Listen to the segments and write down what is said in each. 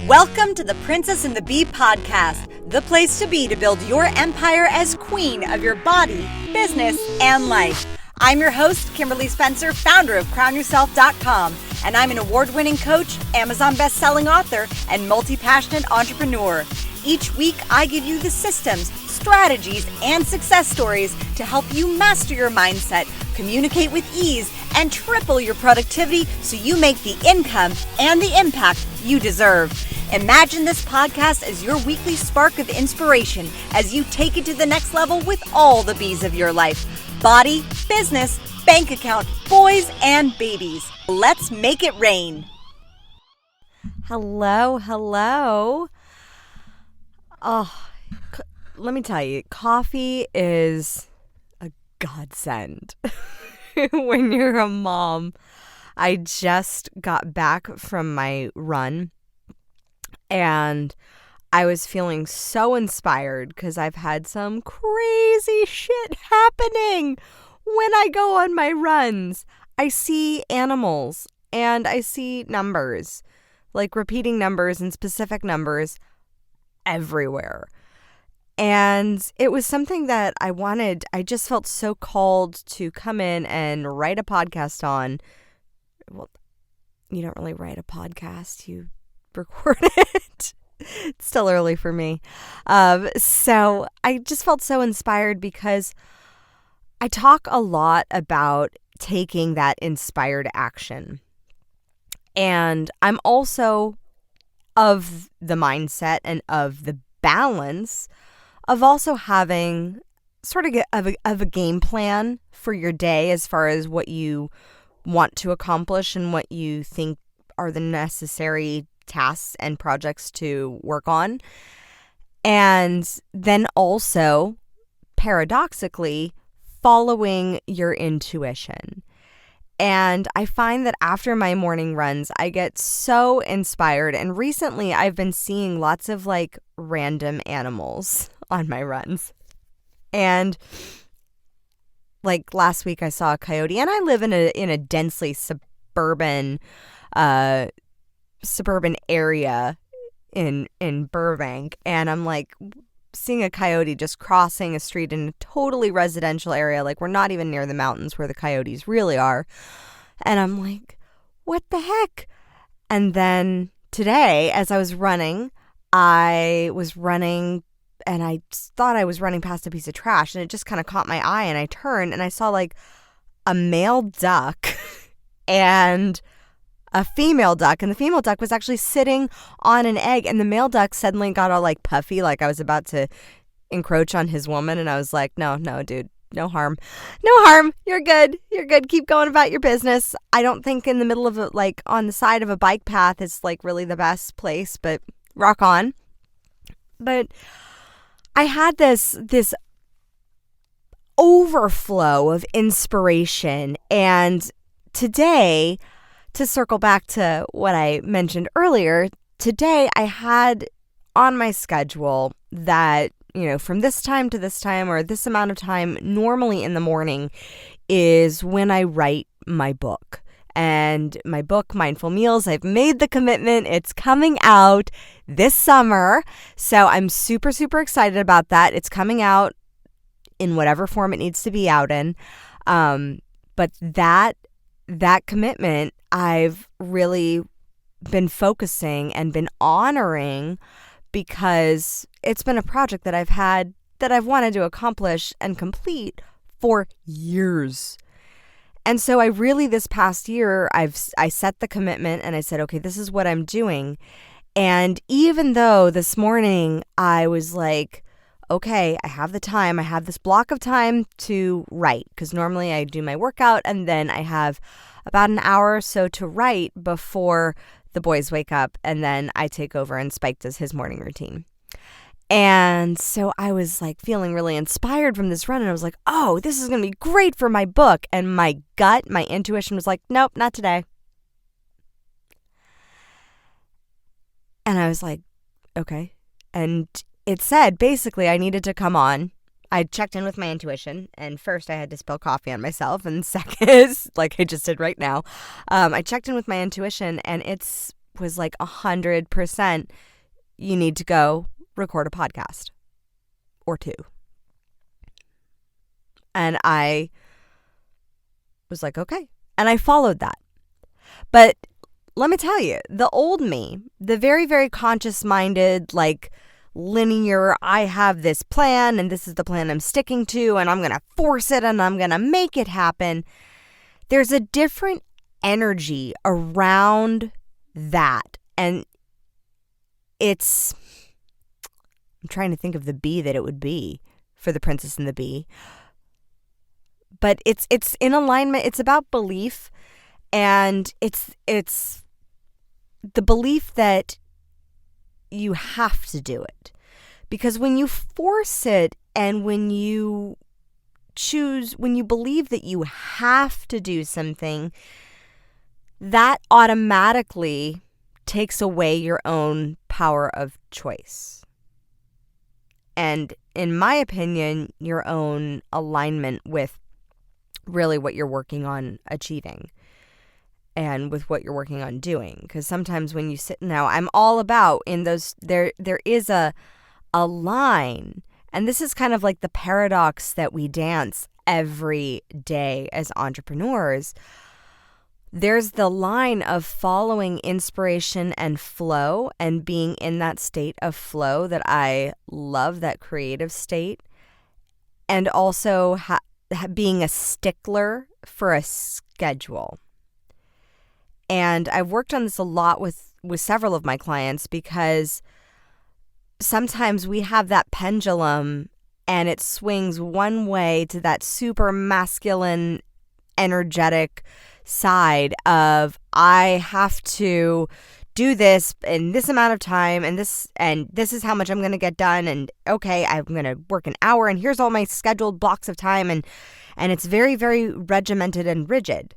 Welcome to the Princess and the Bee podcast, the place to be to build your empire as queen of your body, business, and life. I'm your host, Kimberly Spencer, founder of crownyourself.com, and I'm an award-winning coach, Amazon best-selling author, and multi-passionate entrepreneur. Each week, I give you the systems, strategies, and success stories to help you master your mindset, communicate with ease, and triple your productivity so you make the income and the impact you deserve. Imagine this podcast as your weekly spark of inspiration as you take it to the next level with all the B's of your life. Body, business, bank account, boys, and babies. Let's make it rain. Hello. Oh, let me tell you, coffee is a godsend when you're a mom. I just got back from my run and I was feeling so inspired because I've had some crazy shit happening when I go on my runs. I see animals and I see numbers, like repeating numbers and specific numbers everywhere. And it was something that I wanted. I just felt so called to come in and write a podcast on. Well, you don't really write a podcast, you record it. It's still early for me. So I just felt so inspired because I talk a lot about taking that inspired action. And I'm also of the mindset and of the balance of also having sort of a game plan for your day as far as what you want to accomplish and what you think are the necessary tasks and projects to work on. And then also, paradoxically, following your intuition. And I find that after my morning runs, I get so inspired. And recently, I've been seeing lots of like random animals on my runs. And like last week, I saw a coyote, and I live in a densely suburban area in Burbank, and I'm like seeing a coyote just crossing a street in a totally residential area. Like we're not even near the mountains where the coyotes really are. And I'm like, what the heck? And then today, as I was running and I thought I was running past a piece of trash, and it just kind of caught my eye, and I turned and I saw like a male duck and a female duck, and the female duck was actually sitting on an egg, and the male duck suddenly got all like puffy, like I was about to encroach on his woman, and I was like, no, dude, no harm, you're good, keep going about your business. I don't think in the middle of it, like on the side of a bike path is like really the best place, but rock on. But I had this overflow of inspiration, and today, to circle back to what I mentioned earlier, today I had on my schedule that, from this time to this time or this amount of time, normally in the morning, is when I write my book. And my book, Mindful Meals, I've made the commitment. It's coming out this summer. So I'm super, super excited about that. It's coming out in whatever form it needs to be out in. But that commitment, I've really been focusing and been honoring because it's been a project that I've wanted to accomplish and complete for years. And so I really, this past year, I set the commitment and I said, okay, this is what I'm doing. And even though this morning I was like, okay, I have the time, I have this block of time to write, because normally I do my workout and then I have about an hour or so to write before the boys wake up, and then I take over and Spike does his morning routine. And so I was like feeling really inspired from this run, and I was like, oh, this is going to be great for my book. And my gut, my intuition was like, nope, not today. And I was like, okay. And it said basically I needed to come on. I checked in with my intuition, and first I had to spill coffee on myself, and second, like I just did right now, I checked in with my intuition, and it's was like 100%, you need to go record a podcast or two. And I was like, okay. And I followed that. But let me tell you, the old me, the very, very conscious-minded, like linear, I have this plan and this is the plan I'm sticking to and I'm going to force it and I'm going to make it happen. There's a different energy around that. And I'm trying to think of the bee that it would be for The Princess and the Bee. But it's in alignment. It's about belief, and it's the belief that you have to do it. Because when you force it and when you believe that you have to do something, that automatically takes away your own power of choice. And in my opinion, your own alignment with really what you're working on achieving and with what you're working on doing. Because sometimes when you sit now, I'm all about in those, there is a line, and this is kind of like the paradox that we dance every day as entrepreneurs. There's the line of following inspiration and flow and being in that state of flow that I love, that creative state, and also being a stickler for a schedule. And I've worked on this a lot with several of my clients, because sometimes we have that pendulum and it swings one way to that super masculine, energetic side of, I have to do this in this amount of time and this is how much I'm going to get done, and okay, I'm going to work an hour and here's all my scheduled blocks of time, and it's very, very regimented and rigid.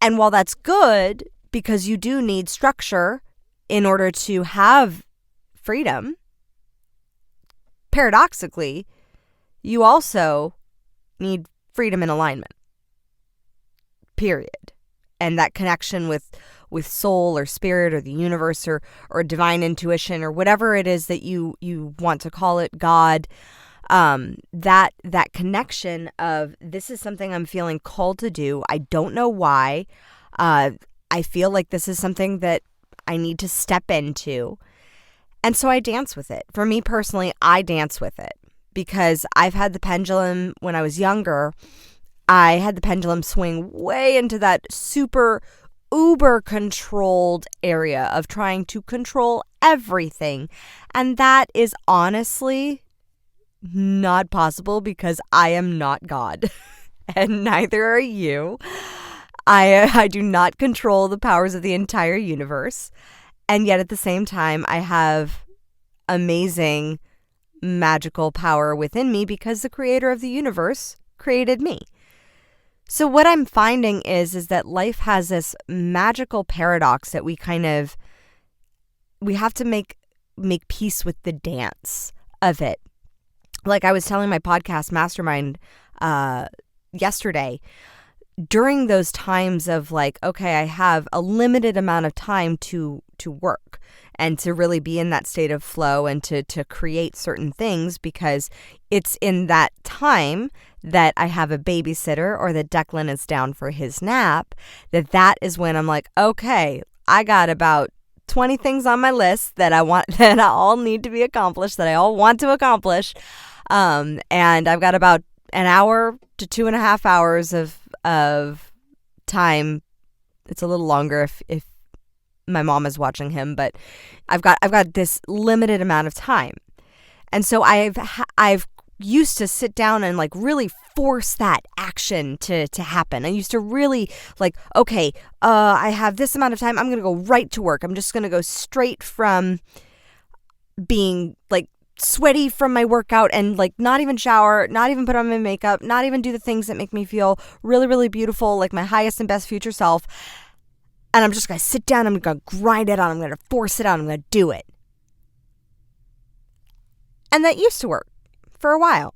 And while that's good, because you do need structure in order to have freedom, paradoxically, you also need freedom and alignment. Period. And that connection with soul or spirit or the universe or divine intuition or whatever it is that you want to call it, God, that connection of, this is something I'm feeling called to do. I don't know why. I feel like this is something that I need to step into. And so I dance with it. For me personally, I dance with it because I've had the pendulum when I was younger. I had the pendulum swing way into that super uber controlled area of trying to control everything. And that is honestly not possible, because I am not God and neither are you. I do not control the powers of the entire universe. And yet at the same time, I have amazing magical power within me because the creator of the universe created me. So what I'm finding is that life has this magical paradox that we have to make peace with the dance of it. Like I was telling my podcast mastermind yesterday, during those times of like, okay, I have a limited amount of time to work and to really be in that state of flow and to create certain things, because it's in that time that I have a babysitter or that Declan is down for his nap, that is when I'm like, okay, I got about 20 things on my list that I want, that all need to be accomplished, that I all want to accomplish. And I've got about an hour to 2.5 hours of time. It's a little longer if my mom is watching him, but I've got this limited amount of time. And so I've used to sit down and like really force that action to happen. I used to really like, okay, I have this amount of time. I'm going to go right to work. I'm just going to go straight from being like sweaty from my workout and like not even shower, not even put on my makeup, not even do the things that make me feel really, really beautiful, like my highest and best future self. And I'm just going to sit down. I'm going to grind it out. I'm going to force it out. I'm going to do it. And that used to work for a while,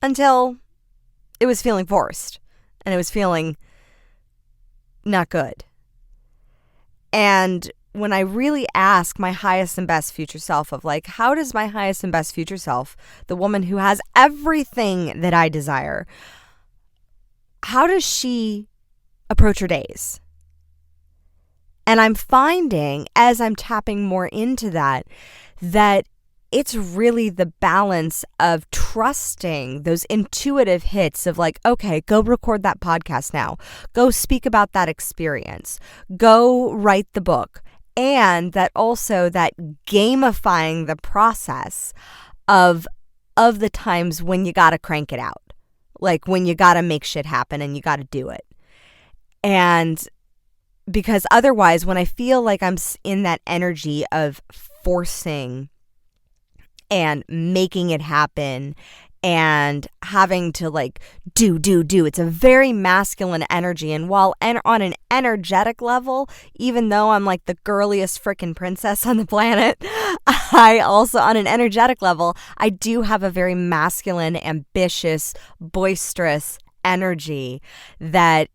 until it was feeling forced and it was feeling not good. And when I really ask my highest and best future self of like, how does my highest and best future self, the woman who has everything that I desire, how does she approach her days? And I'm finding, as I'm tapping more into that it's really the balance of trusting those intuitive hits of like, okay, go record that podcast now. Go speak about that experience. Go write the book. And that also that gamifying the process of the times when you got to crank it out. Like when you got to make shit happen and you got to do it. And because otherwise, when I feel like I'm in that energy of forcing and making it happen and having to like do. It's a very masculine energy. And while on an energetic level, even though I'm like the girliest freaking princess on the planet, I also on an energetic level, I do have a very masculine, ambitious, boisterous energy that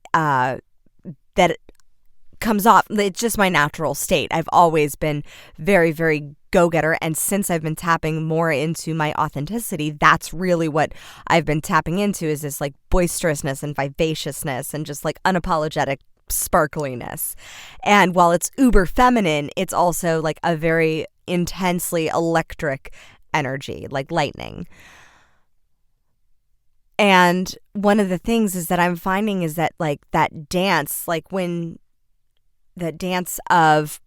comes off. It's just my natural state. I've always been very, very go-getter. And since I've been tapping more into my authenticity, that's really what I've been tapping into is this like boisterousness and vivaciousness and just like unapologetic sparkliness. And while it's uber feminine, it's also like a very intensely electric energy, like lightning. And one of the things is that I'm finding is that like that dance, like when that dance of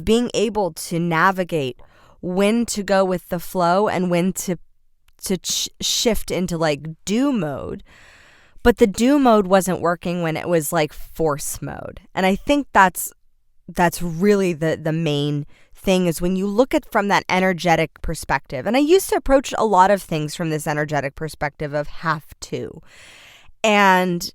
being able to navigate when to go with the flow and when to shift into like do mode. But the do mode wasn't working when it was like force mode. And I think that's really the main thing is when you look at from that energetic perspective. And I used to approach a lot of things from this energetic perspective of have to. And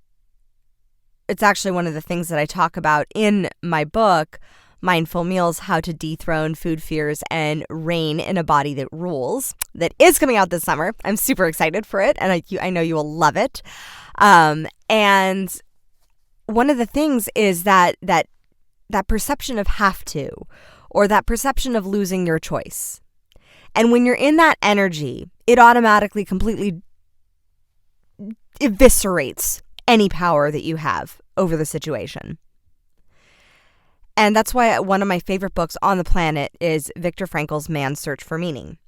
it's actually one of the things that I talk about in my book, Mindful Meals, How to Dethrone Food Fears and Reign in a Body That Rules, that is coming out this summer. I'm super excited for it, and I know you will love it. And one of the things is that perception of have to, or that perception of losing your choice. And when you're in that energy, it automatically completely eviscerates any power that you have over the situation. And that's why one of my favorite books on the planet is Viktor Frankl's Man's Search for Meaning.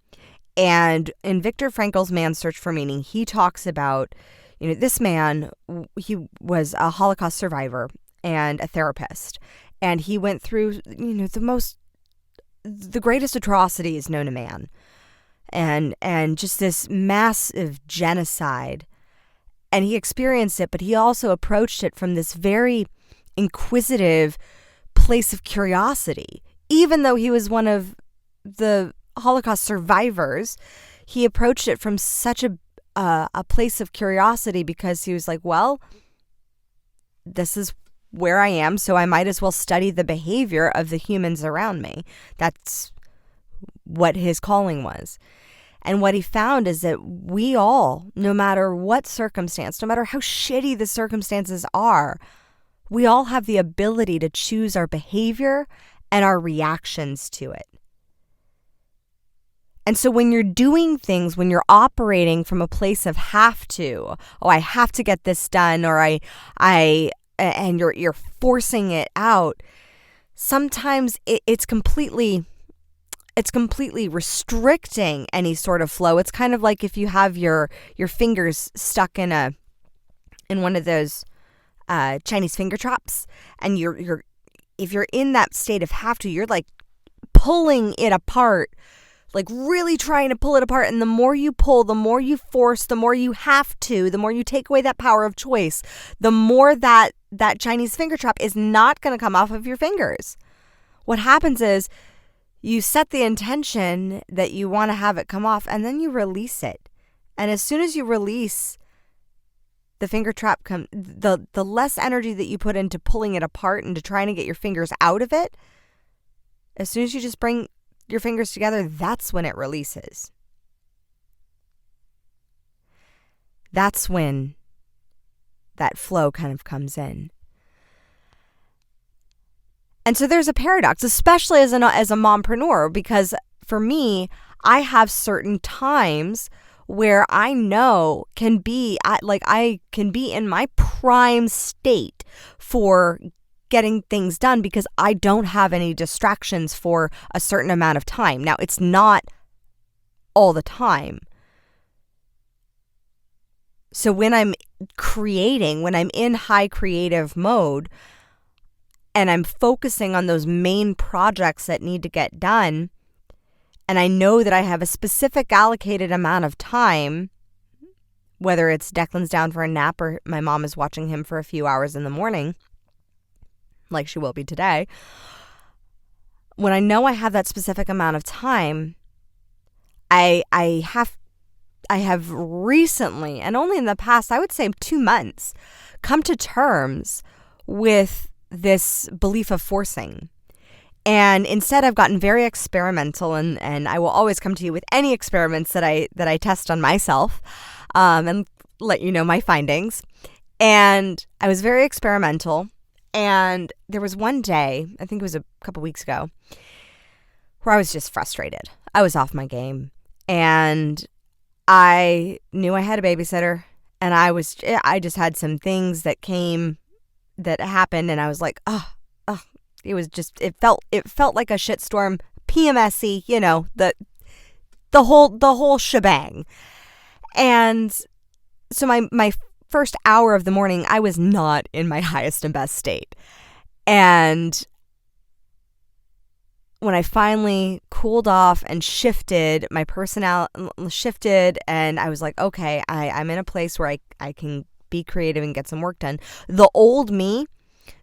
And in Viktor Frankl's Man's Search for Meaning, he talks about, this man, he was a Holocaust survivor and a therapist. And he went through, the greatest atrocities known to man. And just this massive genocide. And he experienced it, but he also approached it from this very inquisitive place of curiosity. Even though he was one of the Holocaust survivors, he approached it from such a place of curiosity because he was like, well, this is where I am, so I might as well study the behavior of the humans around me. That's what his calling was. And what he found is that we all, no matter what circumstance, no matter how shitty the circumstances are, we all have the ability to choose our behavior and our reactions to it. And so when you're doing things, when you're operating from a place of have to, I have to get this done, or and you're forcing it out, sometimes it's completely restricting any sort of flow. It's kind of like if you have your fingers stuck in one of those Chinese finger traps, and if you're in that state of have to, you're like pulling it apart, like really trying to pull it apart. And the more you pull, the more you force, the more you have to, the more you take away that power of choice, the more that Chinese finger trap is not going to come off of your fingers. What happens is you set the intention that you want to have it come off, and then you release it. And as soon as you release the finger trap, the less energy that you put into pulling it apart and to trying to get your fingers out of it, as soon as you just bring your fingers together, that's when it releases. That's when that flow kind of comes in. And so there's a paradox, especially as a mompreneur, because for me, I have certain times where I know I can be in my prime state for getting things done because I don't have any distractions for a certain amount of time. Now, it's not all the time. So when I'm creating, when I'm in high creative mode and I'm focusing on those main projects that need to get done, and I know that I have a specific allocated amount of time, whether it's Declan's down for a nap or my mom is watching him for a few hours in the morning, like she will be today, when I know I have that specific amount of time, I have recently, and only in the past, I would say 2 months, come to terms with this belief of forcing. And instead, I've gotten very experimental, and I will always come to you with any experiments that I test on myself, and let you know my findings. And I was very experimental, and there was one day, I think it was a couple weeks ago, where I was just frustrated. I was off my game, and I knew I had a babysitter, and I just had some things that happened, and I was like, it felt like a shitstorm, PMSy, the whole shebang. And so my first hour of the morning, I was not in my highest and best state. And when I finally cooled off and shifted, my personality shifted, and I was like, okay, I'm in a place where I can be creative and get some work done. The old me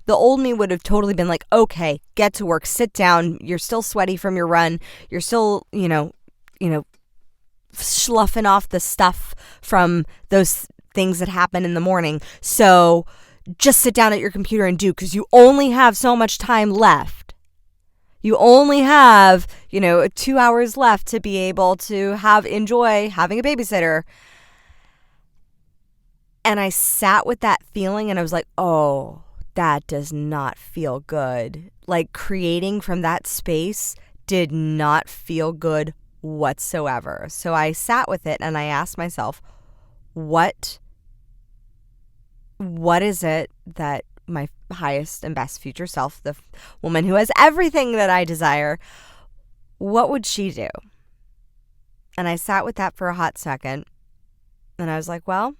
would have totally been like, okay, get to work, sit down. You're still sweaty from your run. You're still, sloughing off the stuff from those things that happen in the morning. So just sit down at your computer and do, because you only have so much time left. You only have, 2 hours left to be able to enjoy having a babysitter. And I sat with that feeling, and I was like, oh, that does not feel good. Like, creating from that space did not feel good whatsoever. So I sat with it, and I asked myself, what is it that my highest and best future self, the woman who has everything that I desire, what would she do? And I sat with that for a hot second, and I was like, well,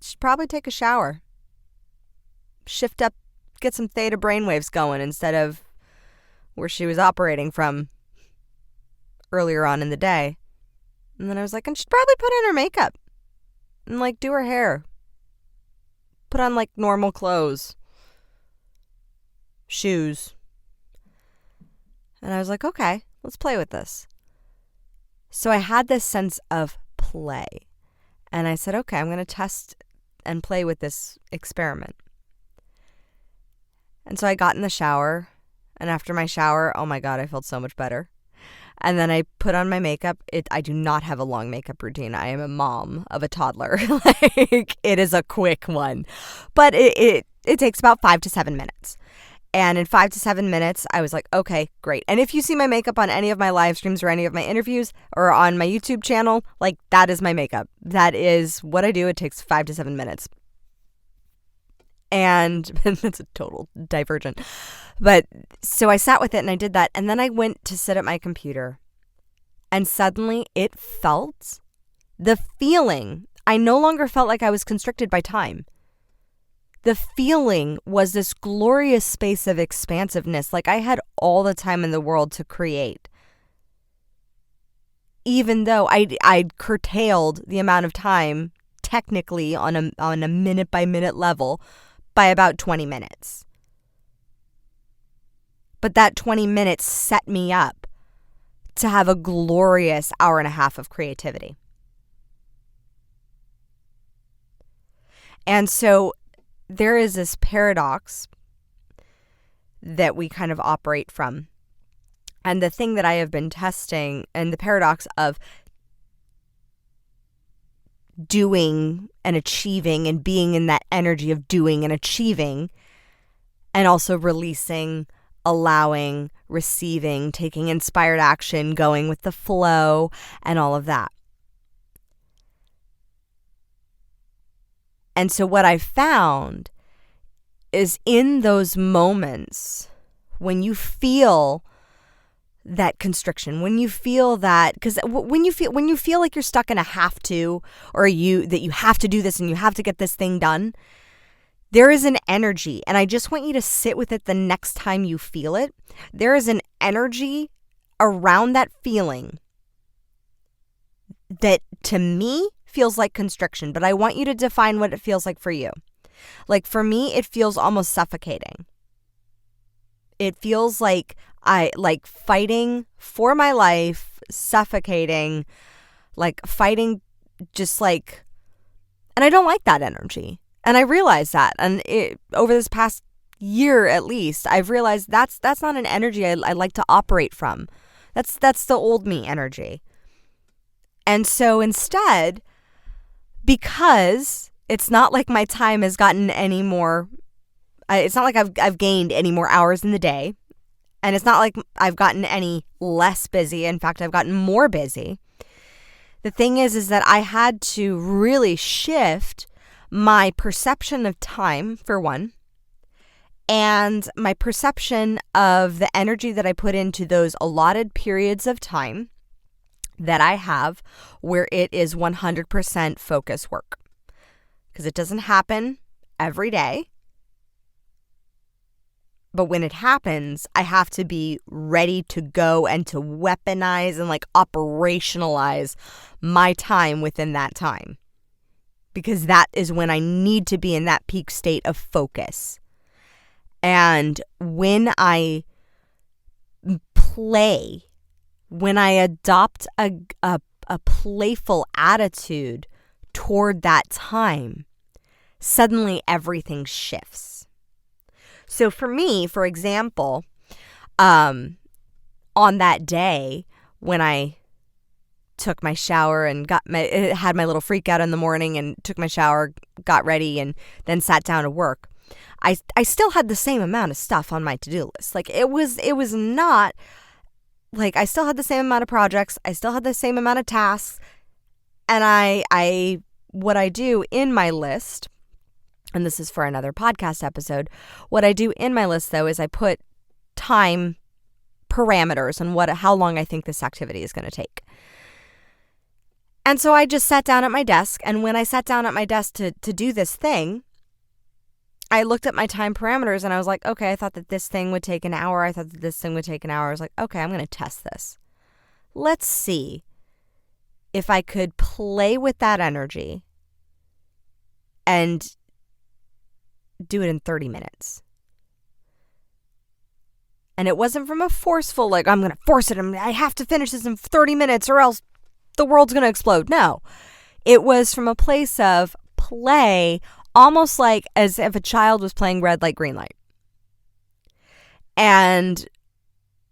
she'd probably take a shower, shift up, get some theta brainwaves going instead of where she was operating from earlier on in the day. And then I was like, and she'd probably put on her makeup and do her hair, put on normal clothes, shoes. And I was like, okay, let's play with this. So I had this sense of play, and I said, okay, I'm going to test and play with this experiment. And so I got in the shower, and after my shower, oh my God, I felt so much better. And then I put on my makeup. I do not have a long makeup routine. I am a mom of a toddler. It is a quick one, but it takes about 5 to 7 minutes. And in 5 to 7 minutes, I was like, okay, great. And if you see my makeup on any of my live streams or any of my interviews or on my YouTube channel, that is my makeup. That is what I do. It takes 5 to 7 minutes. And that's a total divergent. But so I sat with it and I did that. And then I went to sit at my computer. And suddenly the feeling, I no longer felt like I was constricted by time. The feeling was this glorious space of expansiveness. Like I had all the time in the world to create. Even though I'd curtailed the amount of time technically on a minute by minute level by about 20 minutes. But that 20 minutes set me up to have a glorious hour and a half of creativity. And so there is this paradox that we kind of operate from. And the thing that I have been testing, and the paradox of doing and achieving and being in that energy of doing and achieving, and also releasing allowing, receiving, taking inspired action, going with the flow, and all of that. And so what I've found is in those moments when you feel that constriction, when you feel that, because when you feel like you're stuck in a have to, or that you have to do this and you have to get this thing done, there is an energy, and I just want you to sit with it the next time you feel it. There is an energy around that feeling that to me feels like constriction, but I want you to define what it feels like for you. Like for me, it feels almost suffocating. It feels like fighting for my life, suffocating, like fighting, just like, and I don't like that energy. And I realize that. And over this past year, at least, I've realized that's not an energy I like to operate from. That's the old me energy. And so instead, because it's not like my time has gotten any more, it's not like I've gained any more hours in the day. And it's not like I've gotten any less busy. In fact, I've gotten more busy. The thing is that I had to really shift my perception of time, for one, and my perception of the energy that I put into those allotted periods of time that I have where it is 100% focus work. Because it doesn't happen every day. But when it happens, I have to be ready to go and to weaponize and like operationalize my time within that time. Because that is when I need to be in that peak state of focus. And when I play, when I adopt a playful attitude toward that time, suddenly everything shifts. So for me, for example, on that day when I took my shower and had my little freak out in the morning and took my shower, got ready, and then sat down to work, I still had the same amount of stuff on my to-do list. Like it was not like I still had the same amount of projects. I still had the same amount of tasks. And what I do in my list, and this is for another podcast episode, what I do in my list though is I put time parameters on how long I think this activity is going to take. And so I just sat down at my desk, and when I sat down at my desk to do this thing, I looked at my time parameters and I was like, okay, I thought that this thing would take an hour. I thought that this thing would take an hour. I was like, okay, I'm going to test this. Let's see if I could play with that energy and do it in 30 minutes. And it wasn't from a forceful, like, I'm going to force it. I have to finish this in 30 minutes or else the world's going to explode. No, it was from a place of play, almost like as if a child was playing red light, green light. And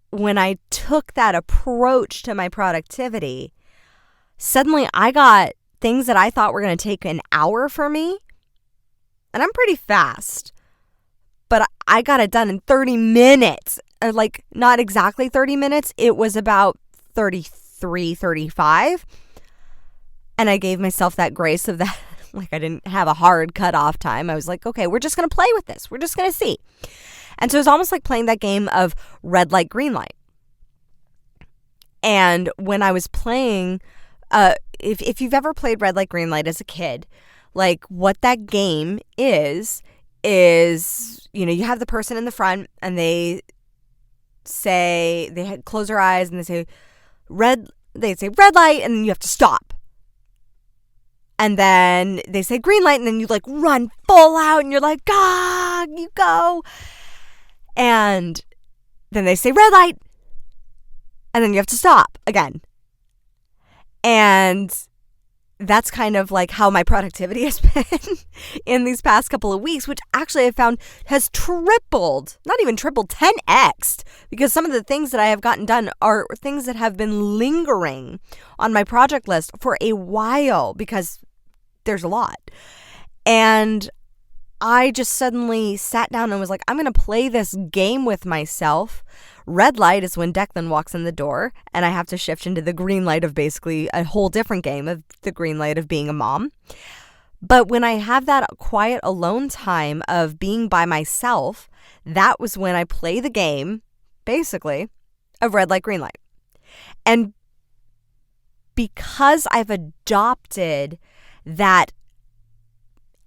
when I took that approach to my productivity, suddenly I got things that I thought were going to take an hour for me. And I'm pretty fast, but I got it done in 30 minutes. Like, not exactly 30 minutes. It was about 33, 35. And I gave myself that grace of that. Like, I didn't have a hard cutoff time. I was like, okay, we're just going to play with this. We're just going to see. And so it was almost like playing that game of red light, green light. And when I was playing, if you've ever played red light, green light as a kid, like what that game is, you have the person in the front and they close their eyes and they say red light, and then you have to stop. And then they say green light, and then you like run full out and you're like, you go. And then they say red light, and then you have to stop again. And that's kind of like how my productivity has been in these past couple of weeks, which actually I found has tripled, not even tripled, 10x'd, because some of the things that I have gotten done are things that have been lingering on my project list for a while because there's a lot. And I just suddenly sat down and was like, I'm going to play this game with myself. Red light is when Declan walks in the door and I have to shift into the green light of basically a whole different game of the green light of being a mom. But when I have that quiet alone time of being by myself, that was when I play the game, basically, of red light, green light. And because I've adopted that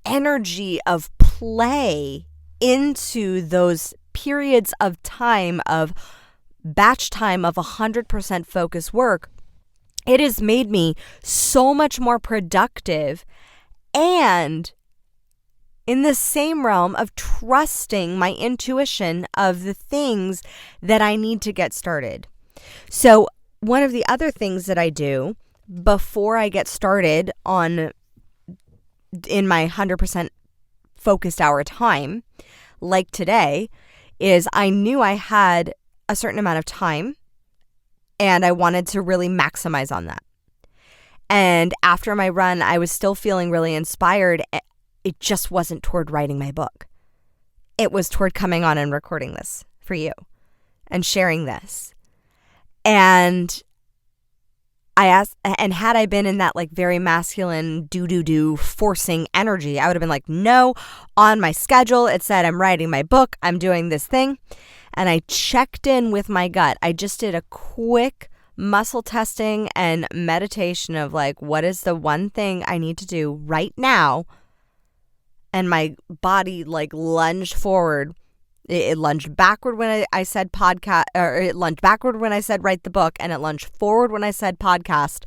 energy of play into those periods of time of batch time of 100% focus work, it has made me so much more productive and in the same realm of trusting my intuition of the things that I need to get started. So one of the other things that I do before I get started in my 100% focused hour time, like today, is I knew I had a certain amount of time and I wanted to really maximize on that. And after my run, I was still feeling really inspired. It just wasn't toward writing my book. It was toward coming on and recording this for you and sharing this. And I asked, and had I been in that like very masculine do forcing energy, I would have been like, no, on my schedule, it said I'm writing my book, I'm doing this thing. And I checked in with my gut. I just did a quick muscle testing and meditation of like, what is the one thing I need to do right now? And my body like lunged forward. It lunged backward when I said podcast, or it lunged backward when I said write the book, and it lunged forward when I said podcast.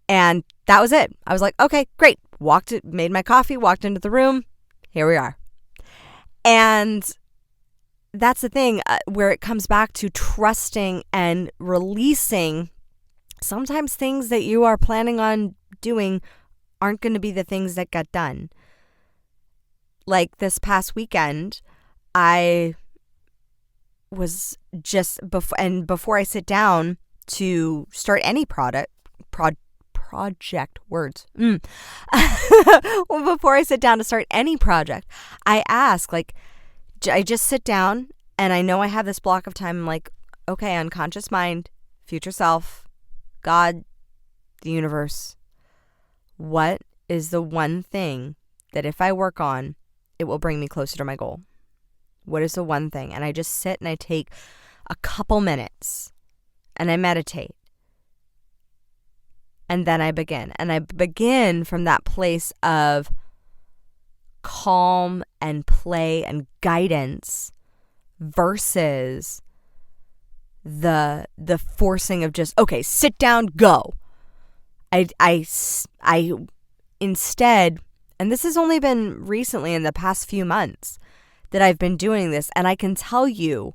And that was it. I was like, okay, great. Made my coffee, walked into the room. Here we are. And that's the thing where it comes back to trusting and releasing. Sometimes things that you are planning on doing aren't going to be the things that get done. Like this past weekend, I was just before I sit down to start any project words. Well, before I sit down to start any project, I ask, like, I just sit down and I know I have this block of time. I'm like, okay, unconscious mind, future self, God, the universe. What is the one thing that if I work on, it will bring me closer to my goal? What is the one thing? And I just sit and I take a couple minutes and I meditate. And then I begin. And I begin from that place of calm and play and guidance versus the forcing of just, okay, sit down, go. I instead, and this has only been recently in the past few months that I've been doing this, and I can tell you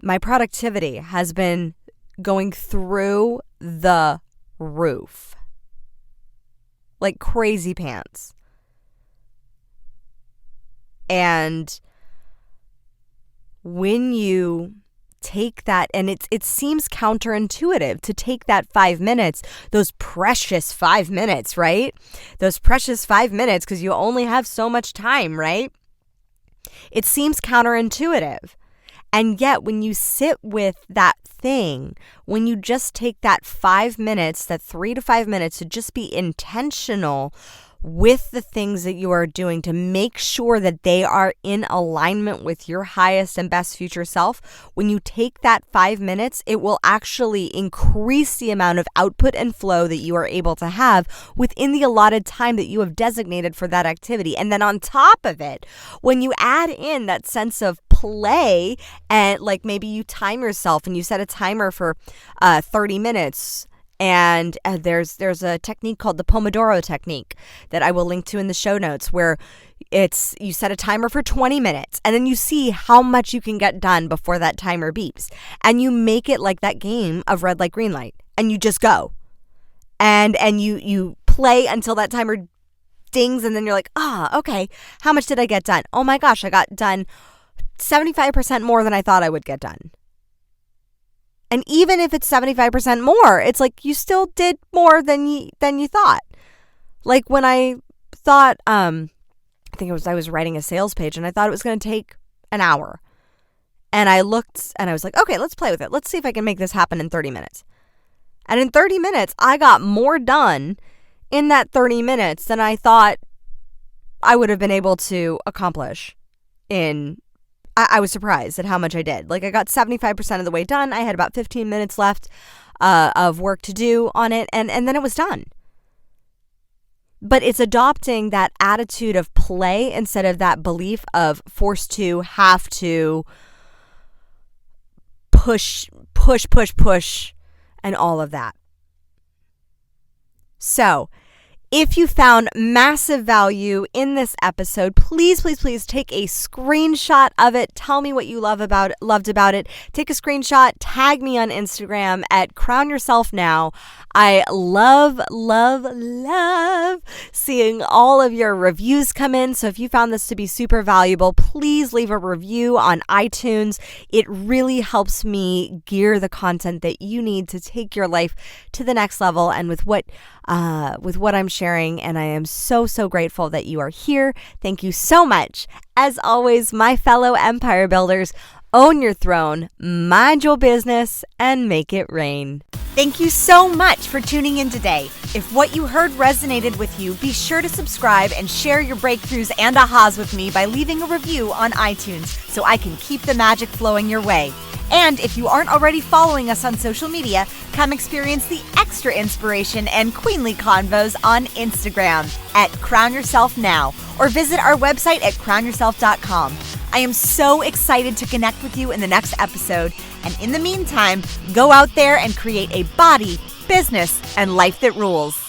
my productivity has been going through the roof. Like crazy pants. And when you take that, and it seems counterintuitive to take that 5 minutes, those precious 5 minutes, right? Those precious 5 minutes, because you only have so much time, right? It seems counterintuitive. And yet when you sit with that thing, when you just take that 5 minutes, that 3 to 5 minutes to just be intentional with the things that you are doing to make sure that they are in alignment with your highest and best future self, when you take that 5 minutes, it will actually increase the amount of output and flow that you are able to have within the allotted time that you have designated for that activity. And then on top of it, when you add in that sense of play, and like maybe you time yourself and you set a timer for 30 minutes. And there's a technique called the Pomodoro technique that I will link to in the show notes, where you set a timer for 20 minutes and then you see how much you can get done before that timer beeps. And you make it like that game of red light, green light, and you just go. And you play until that timer dings, and then you're like, okay, how much did I get done? Oh my gosh, I got done 75% more than I thought I would get done. And even if it's 75% more, it's like you still did more than you thought. Like when I thought I was writing a sales page, and I thought it was going to take an hour. And I looked and I was like, okay, let's play with it. Let's see if I can make this happen in 30 minutes. And in 30 minutes, I got more done in that 30 minutes than I thought I would have been able to accomplish I was surprised at how much I did. Like, I got 75% of the way done. I had about 15 minutes left of work to do on it, and then it was done. But it's adopting that attitude of play instead of that belief of forced to, have to, push, and all of that. So, if you found massive value in this episode, please take a screenshot of it. Tell me what you loved about it. Take a screenshot, tag me on Instagram at Crown Yourself Now. I love seeing all of your reviews come in. So if you found this to be super valuable, please leave a review on iTunes. It really helps me gear the content that you need to take your life to the next level, and with what I'm sharing. And I am so grateful that you are here. Thank you so much. As always, my fellow empire builders, own your throne, mind your business, and make it rain. Thank you so much for tuning in today. If what you heard resonated with you, be sure to subscribe and share your breakthroughs and ahas with me by leaving a review on iTunes so I can keep the magic flowing your way. And if you aren't already following us on social media, come experience the extra inspiration and queenly convos on Instagram at Crown Yourself Now, or visit our website at crownyourself.com. I am so excited to connect with you in the next episode. And in the meantime, go out there and create a body, business, and life that rules.